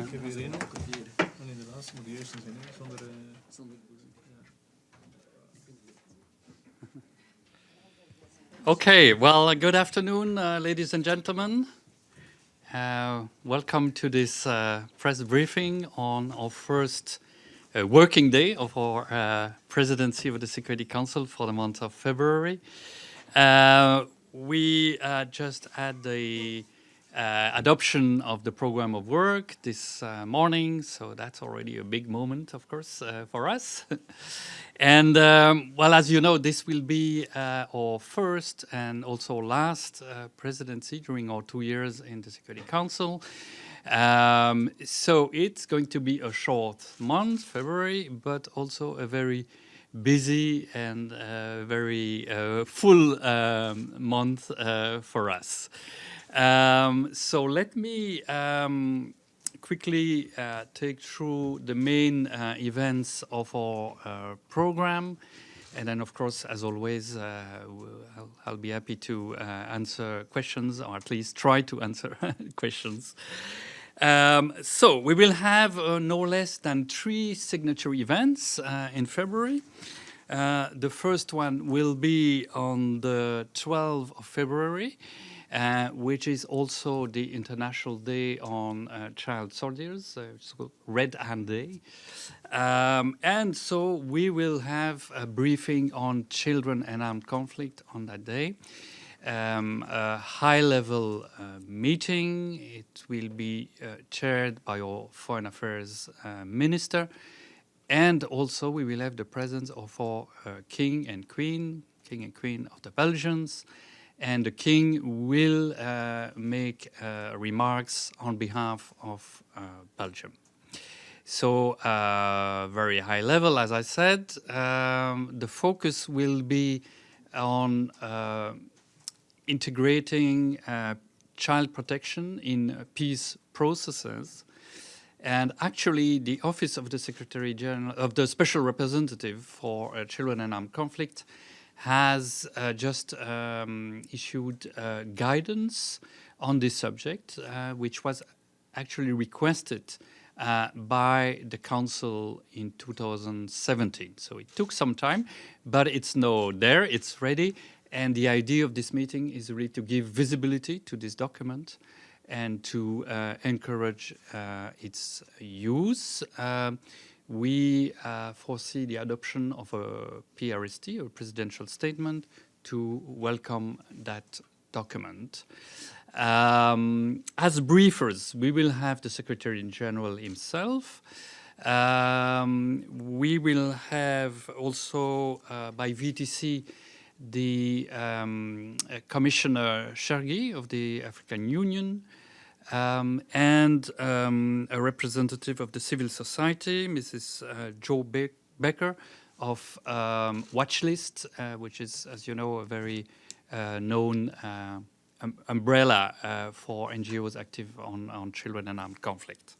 Ik heb hier één ook. Oh nee, de laatste moet de juiste zijn, hè? Zonder... Okay, well, good afternoon, ladies and gentlemen. Welcome to this press briefing on our first working day of our presidency of the Security Council for the month of February. We just had the adoption of the program of work this morning, so that's already a big moment, of course, for us. And well, as you know, this will be our first and also last presidency during our 2 years in the Security Council. So it's going to be a short month, February, but also a very busy and very full month for us. So let me quickly take through the main events of our program. And then, of course, as always, I'll be happy to answer questions, or at least try to answer questions. So we will have no less than 3 signature events in February. The first one will be on the 12th of February, which is also the International Day on Child Soldiers, it's called Red Hand Day. And so we will have a briefing on children and armed conflict on that day. A high-level meeting. It will be chaired by our Foreign Affairs Minister. And also we will have the presence of our King and Queen of the Belgians. And the King will make remarks on behalf of Belgium. So very high level, as I said. The focus will be on integrating child protection in peace processes. And actually, the Office of the Secretary General, of the Special Representative for Children and Armed Conflict, has just issued guidance on this subject, which was actually requested by the Council in 2017. So it took some time, but it's now there, it's ready. And the idea of this meeting is really to give visibility to this document and to encourage its use. We foresee the adoption of a PRST, a presidential statement, to welcome that document. As briefers, we will have the Secretary General himself. We will have also by VTC the Commissioner Shergi of the African Union, and a representative of the civil society, Mrs. Jo Becker of Watchlist, which is, as you know, a very known umbrella for NGOs active on children and armed conflict.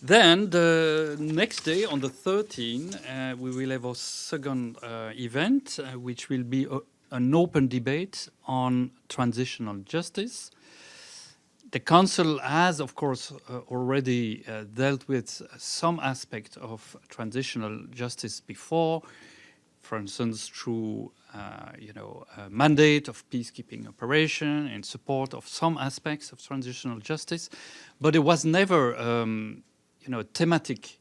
Then the next day, on the 13th, we will have our second event, which will be an open debate on transitional justice. The Council has, of course, already dealt with some aspect of transitional justice before, for instance, through a mandate of peacekeeping operation in support of some aspects of transitional justice, but it was never a thematic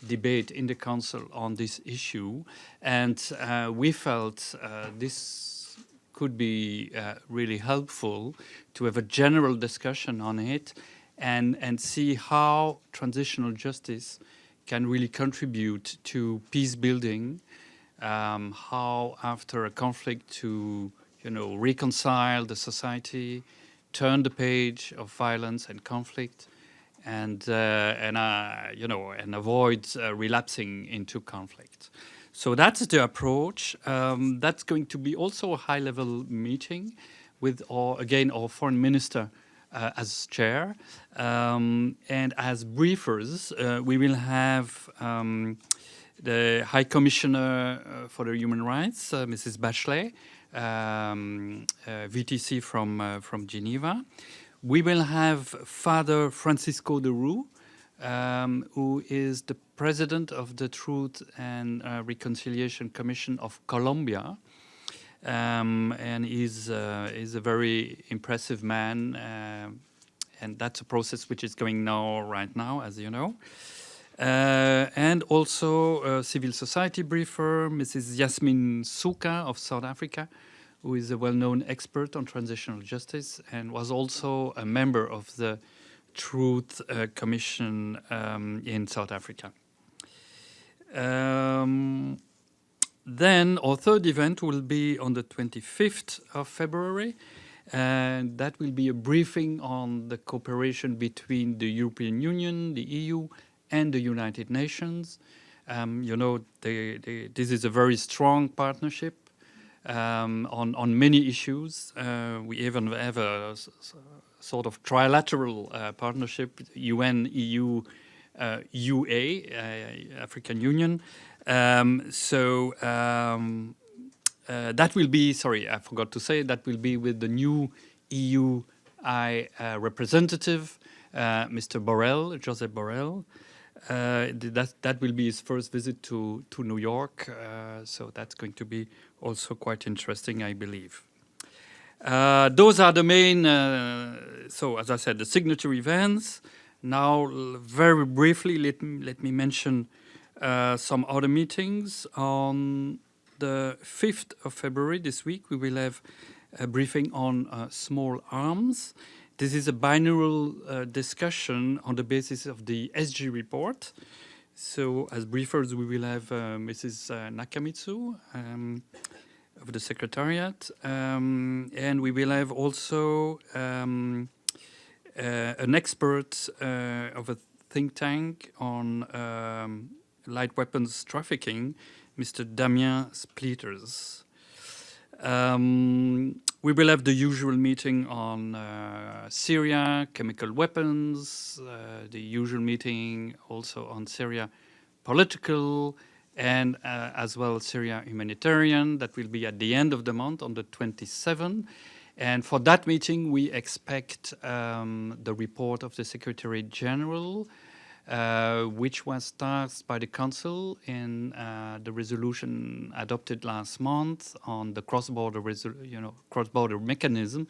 debate in the Council on this issue, and we felt this could be really helpful to have a general discussion on it and see how transitional justice can really contribute to peace building, how after a conflict to reconcile the society, turn the page of violence and conflict, and avoid relapsing into conflict. So that's the approach. That's going to be also a high-level meeting with our foreign minister as chair. And as briefers, we will have the High Commissioner for the Human Rights, Mrs. Bachelet, VTC from Geneva. We will have Father Francisco de Roux, who is the president of the Truth and Reconciliation Commission of Colombia. And is a very impressive man, and that's a process which is going right now, as you know. And also a civil society briefer, Mrs. Yasmin Souka of South Africa, who is a well-known expert on transitional justice and was also a member of the Truth Commission in South Africa. Then our third event will be on the 25th of February, and that will be a briefing on the cooperation between the European Union, the EU, and the United Nations. You know, this is a very strong partnership on many issues. We even have a sort of trilateral partnership, UN, EU, UA, African Union. That will be, sorry, I forgot to say, that will be with the new EU representative, Mr. Borrell, Josep Borrell. That will be his first visit to New York, so that's going to be also quite interesting, I believe. Those are the main, so as I said, the signature events. Now, very briefly, let me mention some other meetings. On the 5th of February this week, we will have a briefing on small arms. This is a binaural discussion on the basis of the SG report. So as briefers, we will have Mrs. Nakamitsu of the Secretariat, and we will have also an expert of a think tank on light weapons trafficking, Mr. Damien Splitters. We will have the usual meeting on Syria, chemical weapons, the usual meeting also on Syria political, and as well Syria humanitarian. That will be at the end of the month on the 27th. And for that meeting, we expect the report of the Secretary General, which was tasked by the Council in the resolution adopted last month on the cross-border mechanism,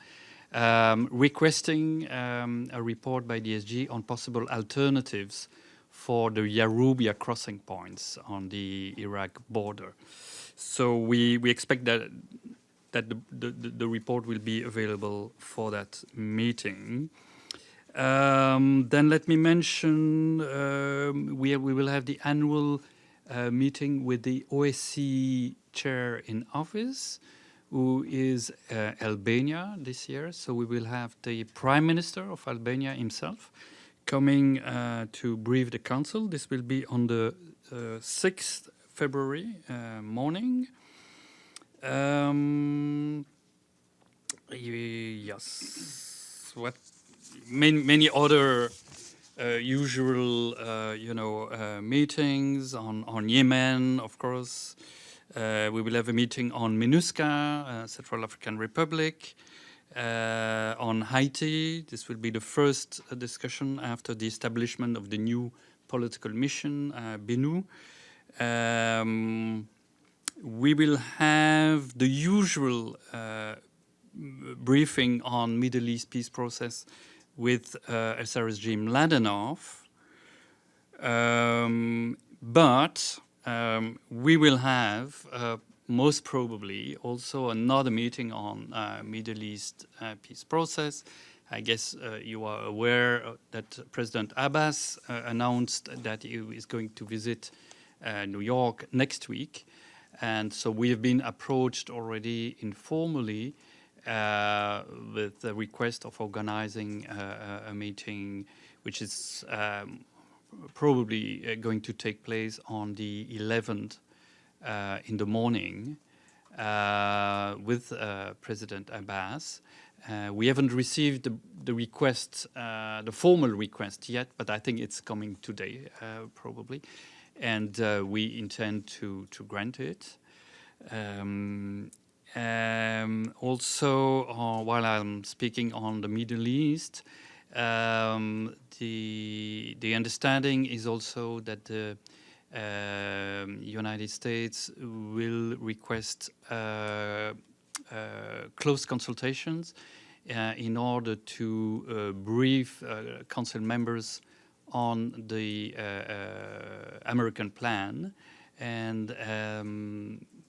requesting a report by DSG on possible alternatives for the Yarubia crossing points on the Iraq border. So we expect that the report will be available for that meeting. Then let me mention we will have the annual meeting with the OSCE chair in office, who is Albania this year. So we will have the Prime Minister of Albania himself coming to brief the Council. This will be on the 6th February morning. Yes. What? Many other usual, meetings on Yemen, of course. We will have a meeting on MINUSCA, Central African Republic, on Haiti. This will be the first discussion after the establishment of the new political mission, BINU. We will have the usual briefing on Middle East peace process with SRSG Mladenov, but we will have most probably also another meeting on Middle East peace process. I guess you are aware that President Abbas announced that he is going to visit New York next week, and so we have been approached already informally with the request of organizing a meeting which is probably going to take place on the 11th in the morning with President Abbas. We haven't received the request, the formal request yet, but I think it's coming today probably, and we intend to grant it. Also, while I'm speaking on the Middle East, The understanding is also that the United States will request close consultations in order to brief council members on the American plan. And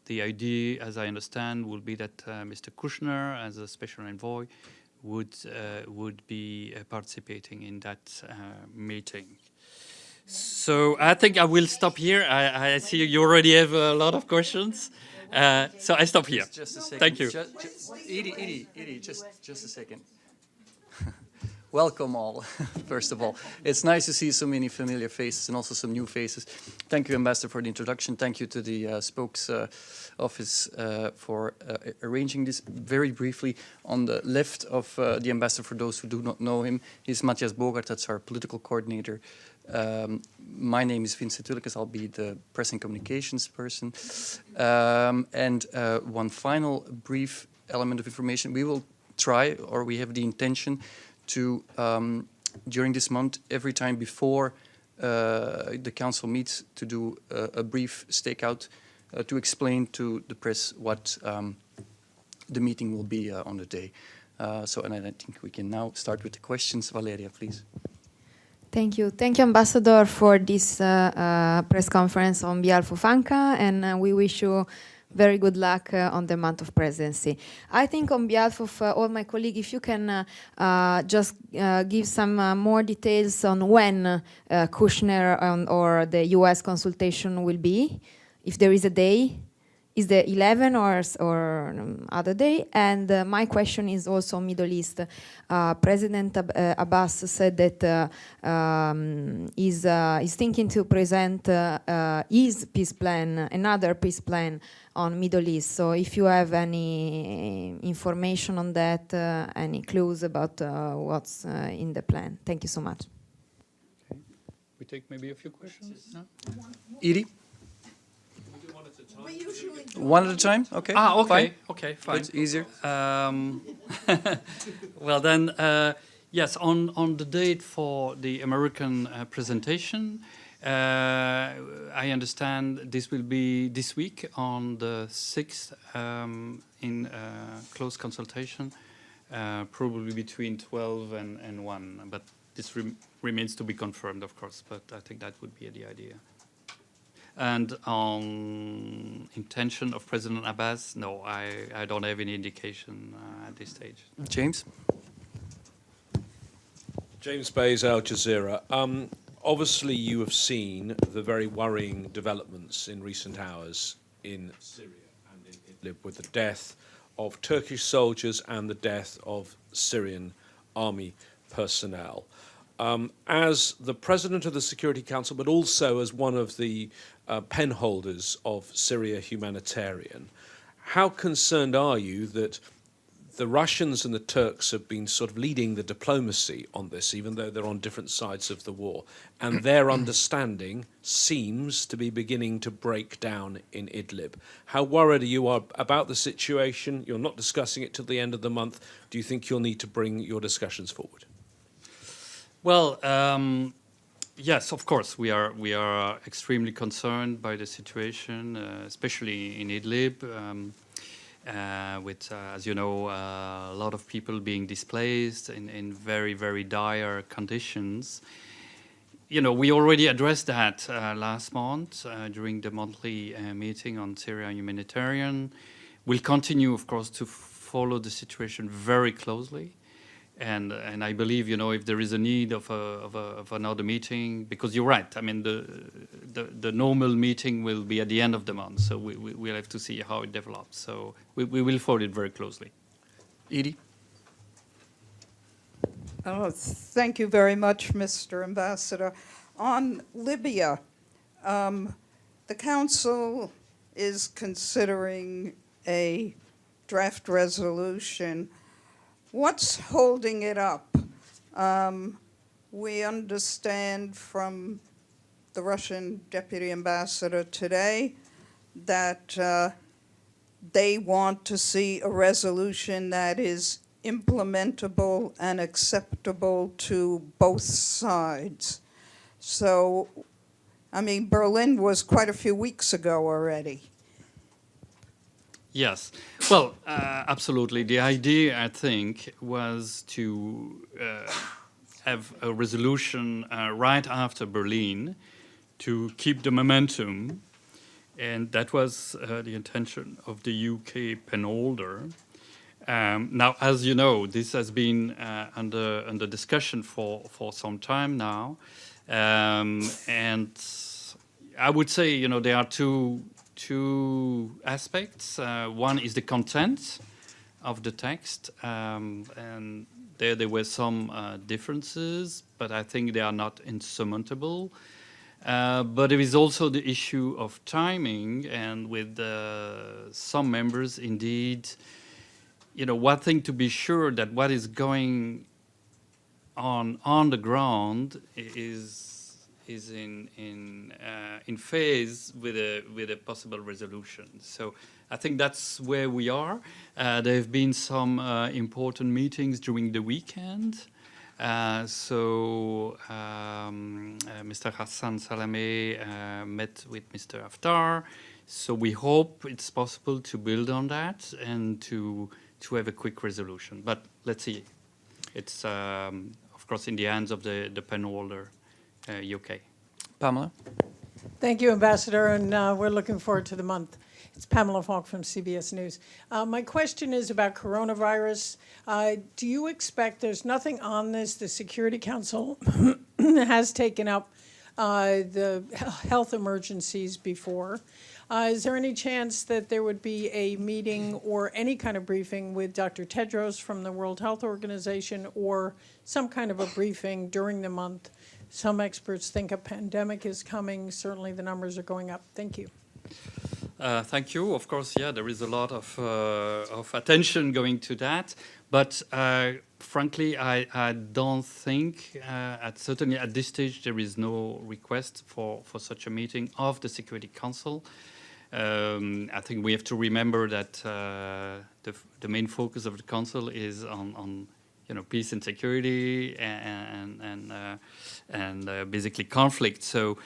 the idea, as I understand, will be that Mr. Kushner, as a special envoy, would be participating in that meeting. So I think I will stop here. I see you already have a lot of questions. So I stop here. Just a second. Thank you. Edie, just a second. Welcome all, first of all. It's nice to see so many familiar faces and also some new faces. Thank you, Ambassador, for the introduction. Thank you to the spokes office for arranging this. Very briefly, on the left of the Ambassador, for those who do not know him, he's Matthias Bogart, that's our political coordinator. My name is Vincent Willekes, I'll be the press and communications person. And one final brief element of information, we will try, or we have the intention, to, during this month, every time before the council meets, to do a brief stakeout to explain to the press what the meeting will be on the day. And I think we can now start with the questions. Valeria, please. Thank you. Thank you, Ambassador, for this press conference on behalf of ANCA, and we wish you very good luck on the month of presidency. I think on behalf of all my colleagues, if you can just give some more details on when Kushner or the US consultation will be, if there is a day. Is the 11 or other day? And my question is also Middle East. President Abbas said that he's thinking to present his peace plan, another peace plan on Middle East. So if you have any information on that, any clues about what's in the plan. Thank you so much. Okay. We take maybe a few questions? No? Edie? One at a time? Okay. Okay. Fine. Okay, fine. It's easier. Well then, yes, on the date for the American presentation, I understand this will be this week on the 6th in close consultation, probably between 12 and 1. But this remains to be confirmed, of course, but I think that would be the idea. And on intention of President Abbas, no, I don't have any indication at this stage. James? James Bays, Al Jazeera. Obviously, you have seen the very worrying developments in recent hours in Syria and in Idlib with the death of Turkish soldiers and the death of Syrian army personnel. As the President of the Security Council, but also as one of the pen holders of Syria Humanitarian, how concerned are you that the Russians and the Turks have been sort of leading the diplomacy on this, even though they're on different sides of the war, and their understanding seems to be beginning to break down in Idlib? How worried you are about the situation? You're not discussing it till the end of the month. Do you think you'll need to bring your discussions forward? Well, yes, of course, we are extremely concerned by the situation, especially in Idlib, with, as you know, a lot of people being displaced in very, very dire conditions. You know, we already addressed that last month during the monthly meeting on Syria Humanitarian. We'll continue, of course, to follow the situation very closely. And I believe, you know, if there is a need of another meeting, because you're right, I mean, the normal meeting will be at the end of the month, so we'll have to see how it develops. So we will follow it very closely. Edie? Thank you very much, Mr. Ambassador. On Libya, the Council is considering a draft resolution. What's holding it up? We understand from the Russian Deputy Ambassador today that they want to see a resolution that is implementable and acceptable to both sides. So, I mean, Berlin was quite a few weeks ago already. Yes. Well, absolutely. The idea, I think, was to have a resolution right after Berlin to keep the momentum, and that was the intention of the UK penholder. Now, as you know, this has been under discussion for some time now, and I would say, you know, there are two aspects. One is the content of the text, and there were some differences, but I think they are not insurmountable. But there is also the issue of timing, and with some members, indeed, you know, one thing to be sure that what is going on the ground is in phase with a possible resolution. So I think that's where we are. There have been some important meetings during the weekend. Mr. Hassan Salameh met with Mr. Haftar. So we hope it's possible to build on that and to have a quick resolution. But let's see. It's, of course, in the hands of the penholder, UK. Pamela? Thank you, Ambassador, and we're looking forward to the month. It's Pamela Falk from CBS News. My question is about coronavirus. Do you expect, there's nothing on this, the Security Council has taken up the health emergencies before. Is there any chance that there would be a meeting or any kind of briefing with Dr. Tedros from the World Health Organization, or some kind of a briefing during the month? Some experts think a pandemic is coming. Certainly the numbers are going up. Thank you. Thank you. Of course, yeah, there is a lot of attention going to that. But frankly, I don't think, certainly at this stage, there is no request for such a meeting of the Security Council. I think we have to remember that the main focus of the Council is on peace and security and basically conflict. So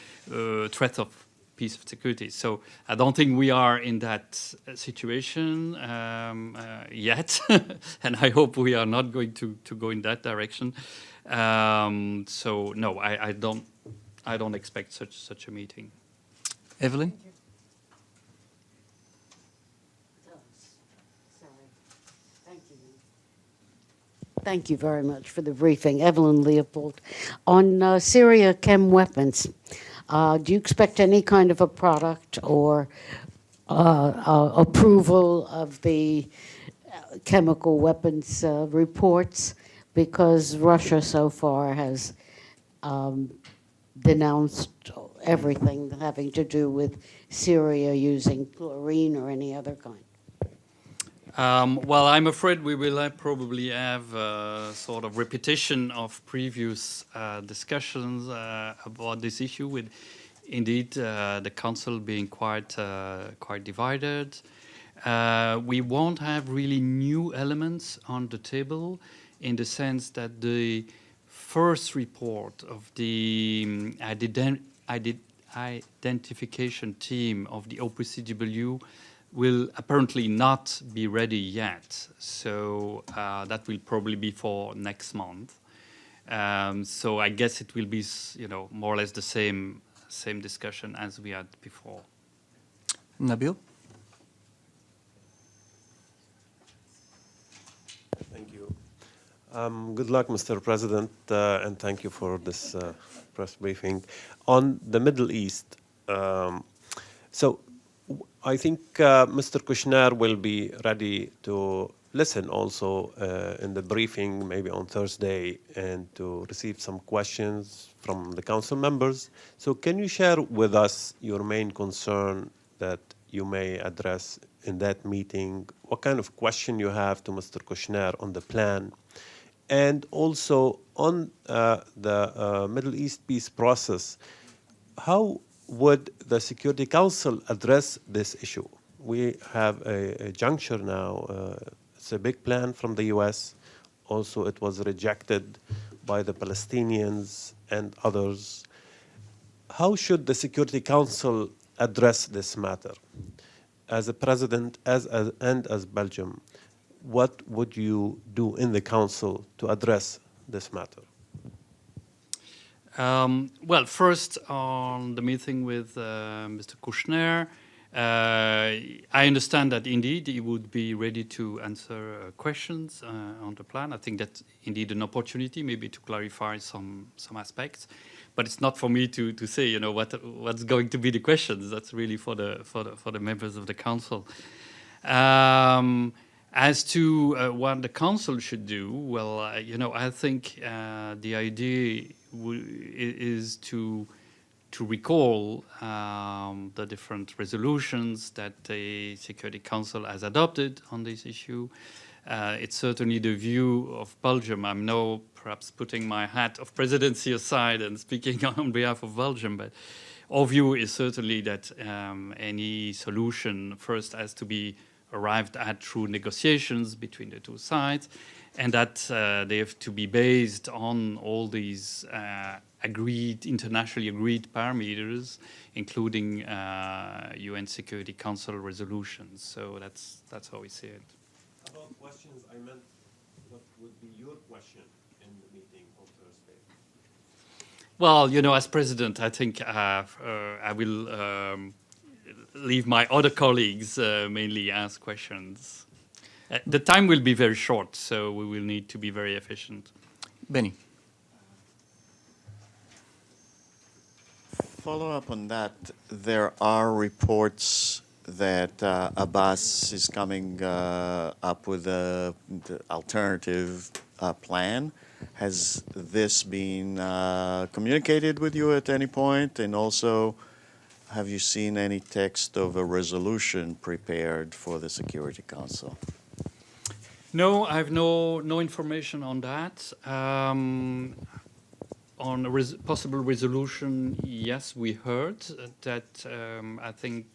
threat of peace and security. So I don't think we are in that situation yet, and I hope we are not going to go in that direction. So no, I don't expect such a meeting. Evelyn? Thank you very much for the briefing. Evelyn Leopold. On Syria chem weapons, do you expect any kind of a product or approval of the chemical weapons reports? Because Russia so far has denounced everything having to do with Syria using chlorine or any other kind. Well, I'm afraid we will probably have a sort of repetition of previous discussions about this issue, with indeed the Council being quite divided. We won't have really new elements on the table, in the sense that the first report of the identification team of the OPCW will apparently not be ready yet. So that will probably be for next month. So I guess it will be, more or less the same discussion as we had before. Nabil? Thank you. Good luck, Mr. President, and thank you for this press briefing. On the Middle East, I think Mr. Kushner will be ready to listen also in the briefing, maybe on Thursday, and to receive some questions from the council members. So can you share with us your main concern that you may address in that meeting? What kind of question you have to Mr. Kushner on the plan? And also on the Middle East peace process, how would the Security Council address this issue? We have a juncture now. It's a big plan from the U.S. also it was rejected by the Palestinians and others. How should the Security Council address this matter? As a president and as Belgium, what would you do in the council to address this matter? Well, first on the meeting with Mr. Kushner, I understand that indeed he would be ready to answer questions on the plan. I think that's indeed an opportunity maybe to clarify some aspects, but it's not for me to say, you know, what's going to be the questions. That's really for the members of the council. As to what the council should do, well, you know, I think the idea is to recall the different resolutions that the Security Council has adopted on this issue. It's certainly the view of Belgium. I'm now perhaps putting my hat of presidency aside and speaking on behalf of Belgium, but our view is certainly that any solution first has to be arrived at through negotiations between the two sides, and that they have to be based on all these internationally agreed parameters, including UN Security Council resolutions. So that's how we see it. About questions, I meant what would be your question in the meeting on Thursday? Well, you know, as president, I think I will leave my other colleagues mainly ask questions. The time will be very short, so we will need to be very efficient. Benny. Follow up on that, there are reports that Abbas is coming up with the alternative plan. Has this been communicated with you at any point? And also, have you seen any text of a resolution prepared for the Security Council? No, I have no information on that. On a possible resolution, yes, we heard that I think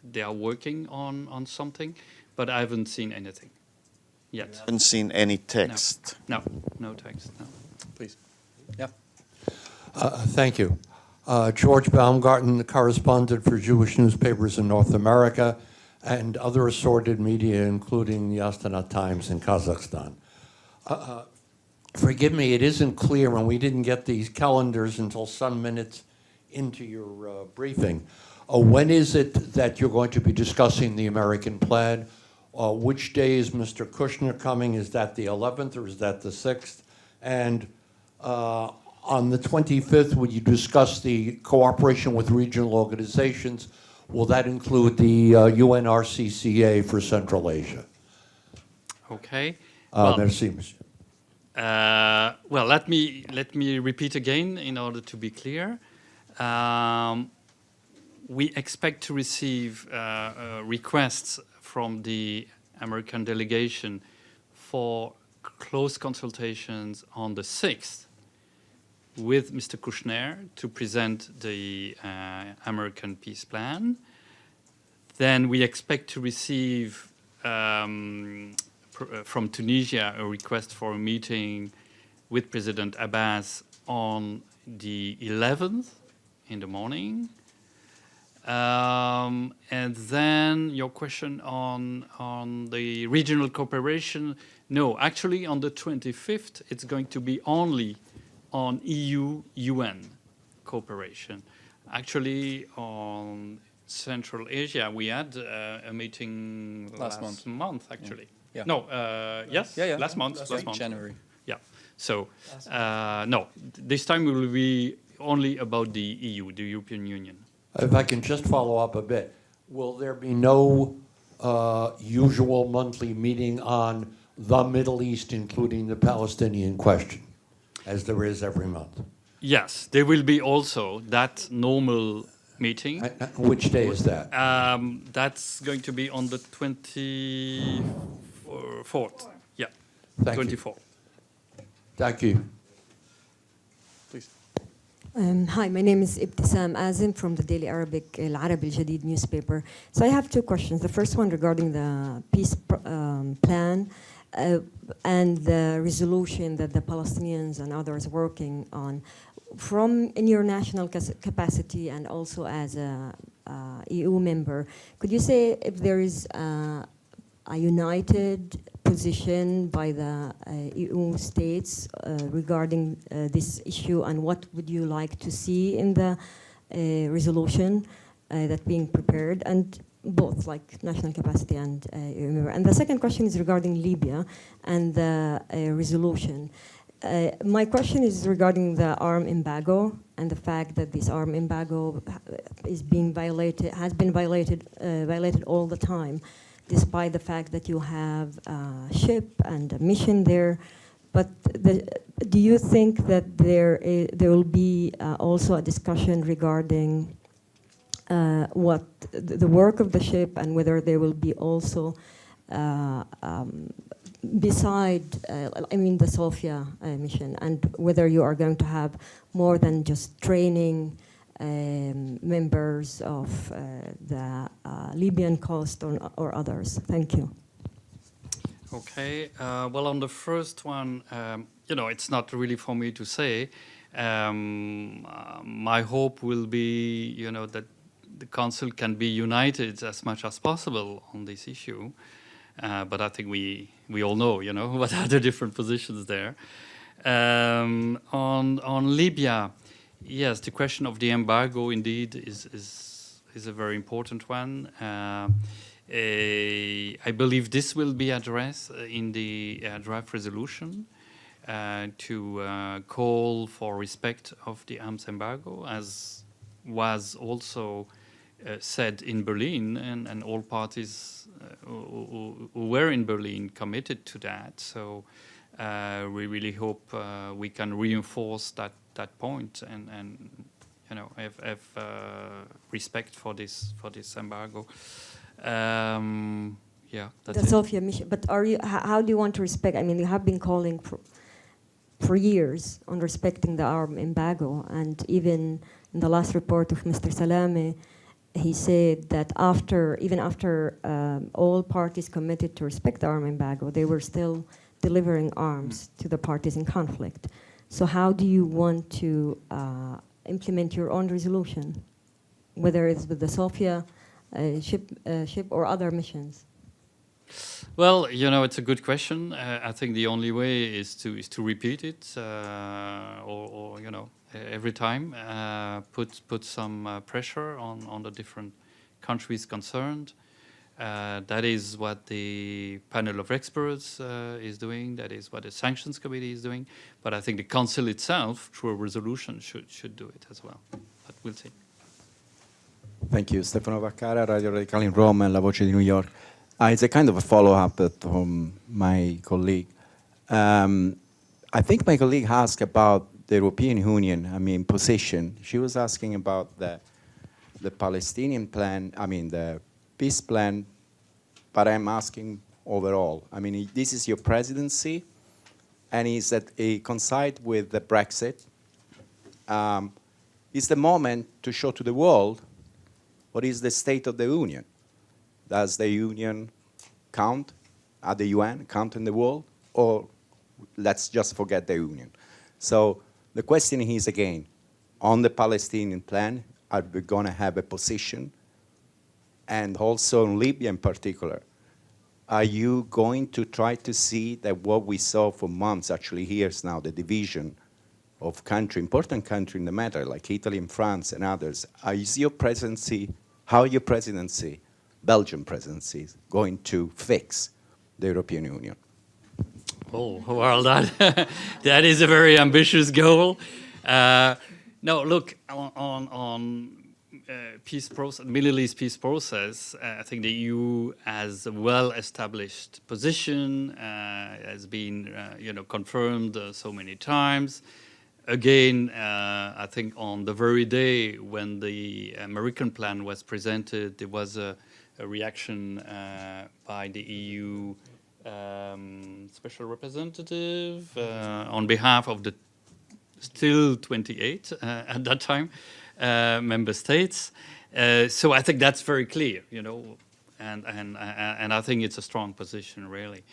they are working on something, but I haven't seen anything yet. Haven't seen any text? No text, no. Please. Yeah. Thank you. George Baumgarten, the correspondent for Jewish newspapers in North America and other assorted media, including the Astana Times in Kazakhstan. Forgive me, it isn't clear, and we didn't get these calendars until some minutes into your briefing. When is it that you're going to be discussing the American plan? Which day is Mr. Kushner coming? Is that the 11th or is that the 6th? And on the 25th, will you discuss the cooperation with regional organizations? Will that include the UNRCCA for Central Asia? Okay. Merci, monsieur. Well, let me repeat again in order to be clear. We expect to receive requests from the American delegation for close consultations on the 6th with Mr. Kushner to present the American peace plan. Then we expect to receive from Tunisia a request for a meeting with President Abbas on the 11th in the morning. And then your question on the regional cooperation. No, actually on the 25th, it's going to be only on EU-UN cooperation. Actually, on Central Asia, we had a meeting last month actually. Yeah. No, yes, Yeah. last month. January. Yeah. So, no, this time it will be only about the EU, the European Union. If I can just follow up a bit, will there be no usual monthly meeting on the Middle East, including the Palestinian question, as there is every month? Yes, there will be also that normal meeting. Which day is that? That's going to be on the 24th. Yeah, Thank 24th. Thank you. Please. Hi, my name is Ibtisam Azim from the Daily Arabic Al Arabi Al Jadid newspaper. So I have two questions. The first one regarding the peace plan. and the resolution that the Palestinians and others working on, from in your national capacity and also as a EU member, could you say if there is a united position by the EU states regarding this issue, and what would you like to see in the resolution that's being prepared, and both like national capacity and EU member? And the second question is regarding Libya and the resolution. My question is regarding the arm embargo and the fact that this arm embargo is being violated, has been violated all the time, despite the fact that you have a ship and a mission there. But do you think that there will be also a discussion regarding what the work of the ship, and whether there will be also beside, the Sophia mission, and whether you are going to have more than just training members of the Libyan coast or others? Thank you. Okay. Well, on the first one, it's not really for me to say. My hope will be, that the Council can be united as much as possible on this issue. But I think we all know, what are the different positions there. On Libya, yes, the question of the embargo indeed is a very important one. I believe this will be addressed in the draft resolution to call for respect of the arms embargo, as was also said in Berlin, and all parties who were in Berlin committed to that. So we really hope we can reinforce that point and have respect for this embargo. Yeah, that's the Sophia mission. But how do you want to respect? You have been calling for years on respecting the arm embargo, and even in the last report of Mr. Salame, he said that even after all parties committed to respect the arm embargo, they were still delivering arms to the parties in conflict. So how do you want to implement your own resolution, whether it's with the Sophia ship or other missions? Well, it's a good question. I think the only way is to repeat it, or every time put some pressure on the different countries concerned. That is what the panel of experts is doing. That is what the sanctions committee is doing. But I think the Council itself, through a resolution, should do it as well. But we'll see. Thank you. Stefano Vaccara, Radio Radicale in Rome, La Voce di New York. It's a kind of a follow-up from my colleague. I think my colleague asked about the European Union, position. She was asking about the Palestinian plan, the peace plan, but I'm asking overall. This is your presidency, and it coincide with the Brexit. It's the moment to show to the world what is the state of the Union. Does the Union count at the UN, count in the world, or let's just forget the Union? So the question is, again, on the Palestinian plan, are we going to have a position? And also in Libya in particular, are you going to try to see that what we saw for months, actually years now, the division of important country in the matter, like Italy and France and others, is your presidency, how your presidency, Belgian presidency, is going to fix the European Union? Oh, well, that is a very ambitious goal. No, look, on peace process, Middle East peace process, I think the EU has a well-established position, has been, confirmed so many times. Again, I think on the very day when the American plan was presented, there was a reaction by the EU special representative on behalf of the still 28 at that time member states. So I think that's very clear, and I think it's a strong position, really.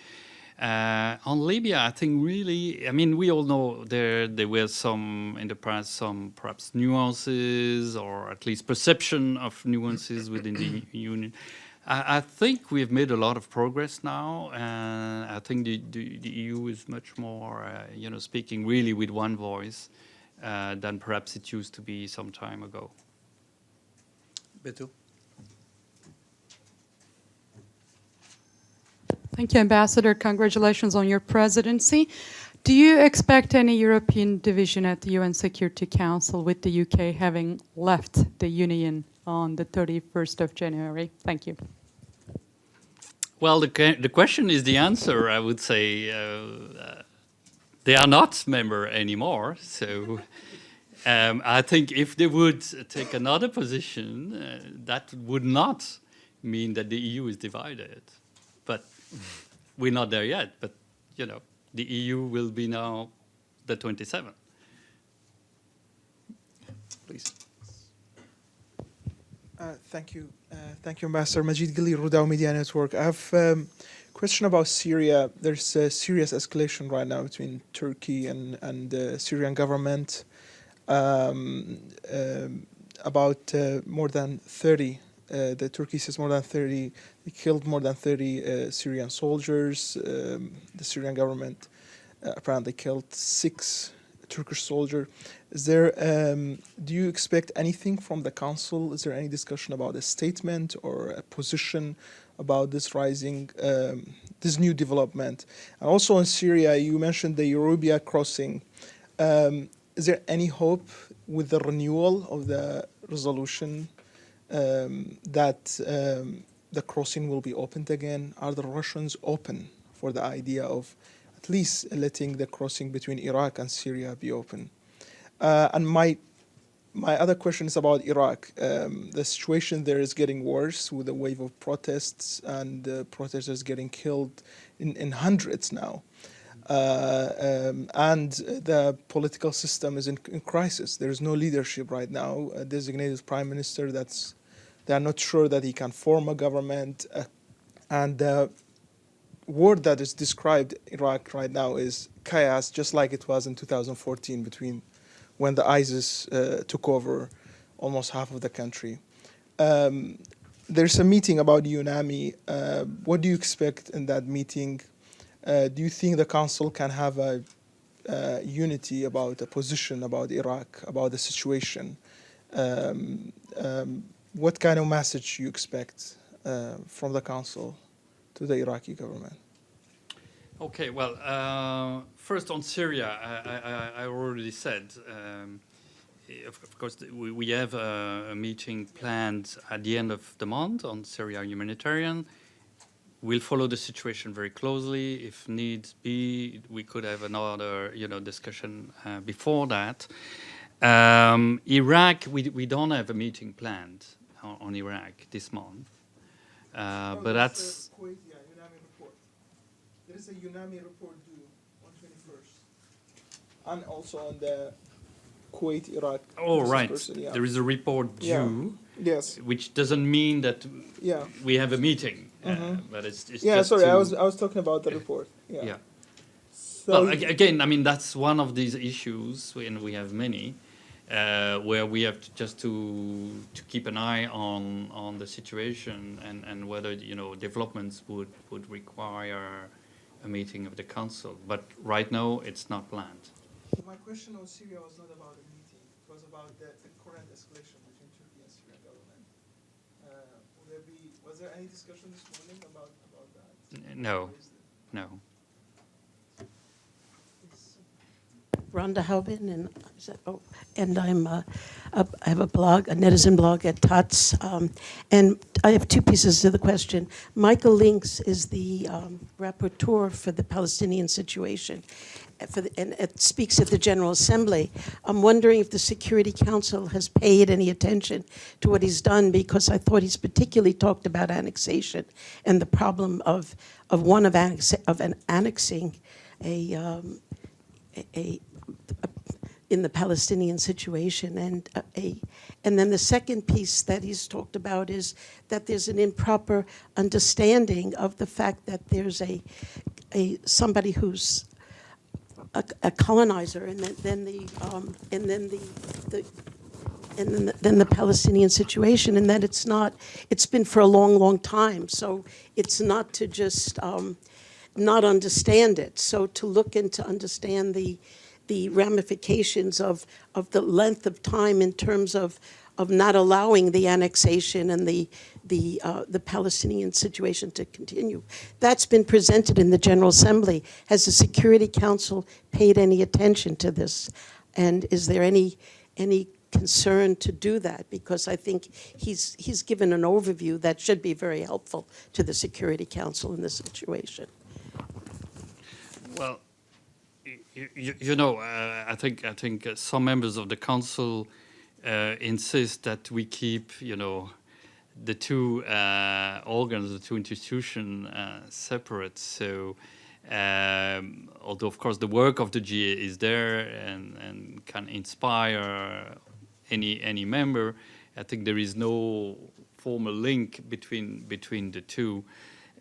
On Libya, I think really, I mean, we all know there were some, in the past, some perhaps nuances or at least perception of nuances within the Union. I think we've made a lot of progress now, and I think the EU is much more, speaking really with one voice than perhaps it used to be some time ago. Beto? Thank you, Ambassador. Congratulations on your presidency. Do you expect any European division at the UN Security Council with the UK having left the Union on the 31st of January? Thank you. Well, the question is the answer. I would say they are not member anymore. So I think if they would take another position, that would not mean that the EU is divided. But we're not there yet. But, the EU will be now the 27th. Please. Thank you. Thank you, Ambassador. Majid Ghali, Rudao Media Network. I have a question about Syria. There's a serious escalation right now between Turkey and the Syrian government. About more than 30, the Turkey says more than 30, they killed more than 30 Syrian soldiers. The Syrian government apparently killed 6 Turkish soldiers. Is there, do you expect anything from the Council? Is there any discussion about a statement or a position about this rising, this new development? And also in Syria, you mentioned the Eurubia crossing. Is there any hope with the renewal of the resolution that the crossing will be opened again? Are the Russians open for the idea of at least letting the crossing between Iraq and Syria be open? And my other question is about Iraq. The situation there is getting worse with a wave of protests and protesters getting killed in hundreds now. And the political system is in crisis. There is no leadership right now. A designated prime minister they are not sure that he can form a government. And the word that is described Iraq right now is chaos, just like it was in 2014 between when the ISIS took over almost half of the country. There's a meeting about UNAMI. What do you expect in that meeting? Do you think the Council can have a unity about a position about Iraq, about the situation? What kind of message do you expect from the Council to the Iraqi government? Okay, well, first on Syria, I already said, of course, we have a meeting planned at the end of the month on Syria humanitarian. We'll follow the situation very closely. If needs be, we could have another, discussion before that. Iraq, we don't have a meeting planned on Iraq this month, but that's. There is a UNAMI report due on 21st, and also on the Kuwait-Iraq. Oh, right. Yeah. There is a report due. Yeah. Yes. Which doesn't mean that we have a meeting, but it's just sorry, I was talking about the report. Yeah. Yeah. So well, again, I mean that's one of these issues, and we have many, where we have to keep an eye on the situation and whether developments would require a meeting of the Council. But right now, it's not planned. My question on Syria was not about a meeting. It was about the current escalation between Turkey and Syrian government. Was there any discussion this morning about that? No. Rhonda Halbin, and I have a blog, a netizen blog at Tots, and I have 2 pieces to the question. Michael Links is the rapporteur for the Palestinian situation, and it speaks at the General Assembly. I'm wondering if the Security Council has paid any attention to what he's done, because I thought he's particularly talked about annexation and the problem of annexing in the Palestinian situation, and then the second piece that he's talked about is that there's an improper understanding of the fact that there's somebody who's a colonizer, and then the Palestinian situation, and that it's been for a long, long time. So it's not to just not understand it. So to look and to understand the ramifications of the length of time in terms of not allowing the annexation and the Palestinian situation to continue. That's been presented in the General Assembly. Has the Security Council paid any attention to this? And is there any concern to do that? Because I think he's given an overview that should be very helpful to the Security Council in this situation. Well, I think some members of the council insist that we keep, the two organs, the two institutions separate. So, although of course the work of the GA is there and can inspire any member, I think there is no formal link between the two.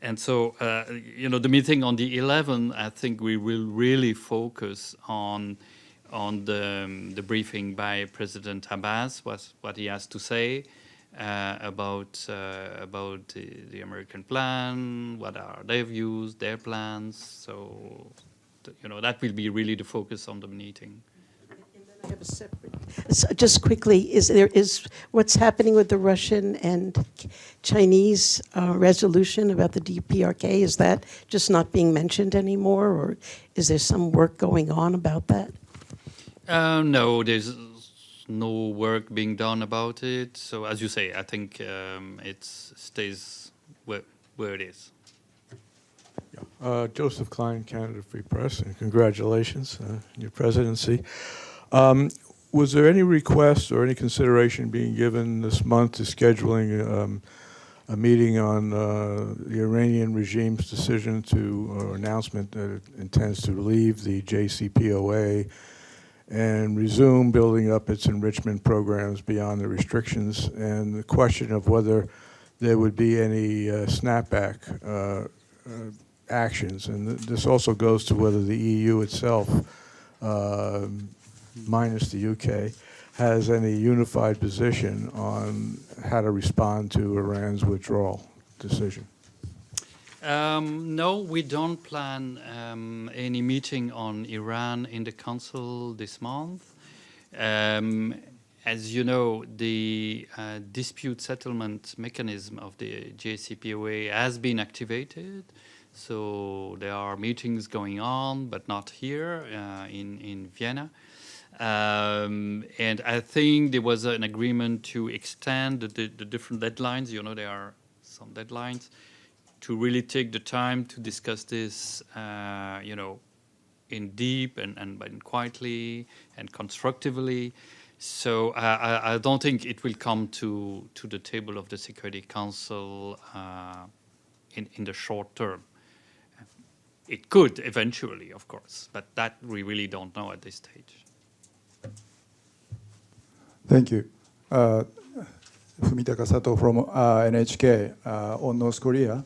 And so, the meeting on the 11th, I think we will really focus on the briefing by President Abbas, what he has to say about the American plan, what are their views, their plans. So, that will be really the focus on the meeting. I have a separate. So just quickly, is what's happening with the Russian and Chinese resolution about the DPRK? Is that just not being mentioned anymore, or is there some work going on about that? No, there's no work being done about it. So as you say, I think it stays where it is. Joseph Klein, Canada Free Press, and congratulations on your presidency. Was there any request or any consideration being given this month to scheduling a meeting on the Iranian regime's decision or announcement that it intends to leave the JCPOA and resume building up its enrichment programs beyond the restrictions, and the question of whether there would be any snapback actions? And this also goes to whether the EU itself, minus the UK, has any unified position on how to respond to Iran's withdrawal decision. No, we don't plan any meeting on Iran in the Council this month. As you know, the dispute settlement mechanism of the JCPOA has been activated. So there are meetings going on, but not here in Vienna. And I think there was an agreement to extend the different deadlines. There are some deadlines to really take the time to discuss this, in deep and quietly and constructively. So I don't think it will come to the table of the Security Council in the short term. It could eventually, of course, but that we really don't know at this stage. Thank you. Fumitaka Sato from NHK on North Korea,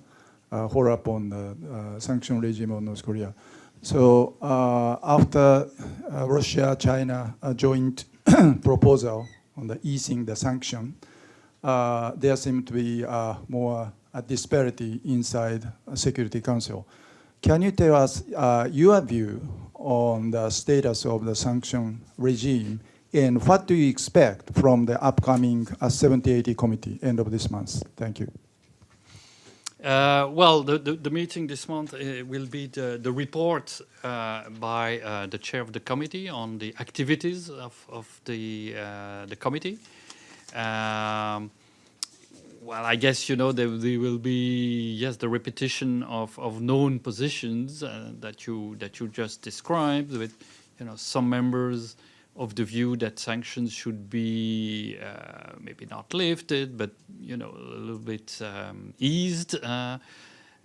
follow-up on the sanction regime on North Korea. So after Russia-China joint proposal on the easing the sanction, there seemed to be more disparity inside Security Council. Can you tell us your view on the status of the sanction regime, and what do you expect from the upcoming 7080 committee end of this month? Thank you. Well, the meeting this month will be the report by the chair of the committee on the activities of the committee. Well, I guess there will be the repetition of known positions that you just described, with some members of the view that sanctions should be maybe not lifted, but a little bit eased.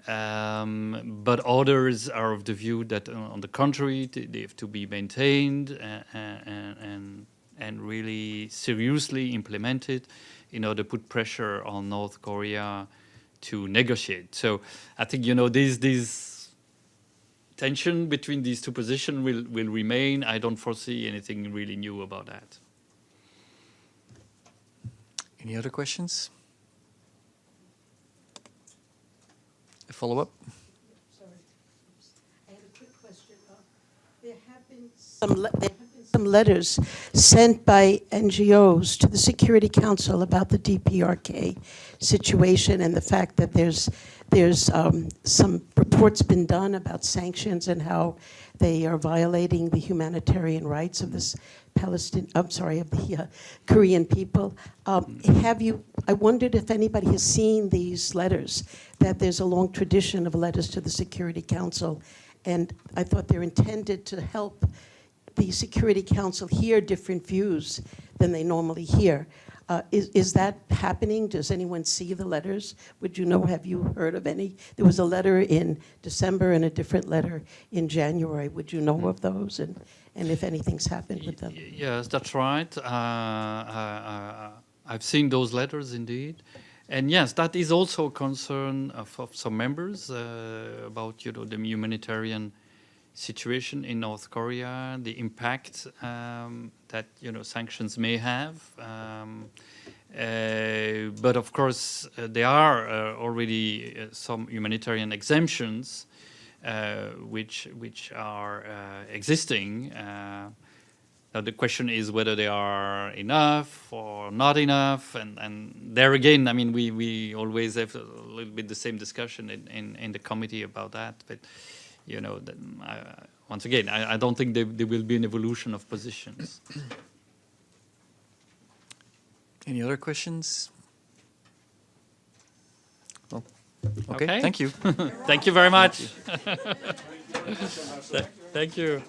But others are of the view that, on the contrary, they have to be maintained and really seriously implemented in order to put pressure on North Korea to negotiate. So I think these tension between these two positions will remain. I don't foresee anything really new about that. Any other questions? A follow-up? Sorry. I have a quick question. There have been some letters sent by NGOs to the Security Council about the DPRK situation and the fact that there's some reports been done about sanctions and how they are violating the humanitarian rights of this of the Korean people. I wondered if anybody has seen these letters, that there's a long tradition of letters to the Security Council, and I thought they're intended to help the Security Council hear different views than they normally hear. Is that happening? Does anyone see the letters? Would you know, have you heard of any? There was a letter in December and a different letter in January. Would you know of those and if anything's happened with them? Yes, that's right. I've seen those letters indeed. And yes, that is also a concern of some members about the humanitarian situation in North Korea, the impact that sanctions may have. But of course, there are already some humanitarian exemptions which are existing. Now the question is whether they are enough or not enough, and there again, I mean, we always have a little bit the same discussion in the committee about that. But once again, I don't think there will be an evolution of positions. Any other questions? Well, okay. Thank you. Thank you very much. Thank you.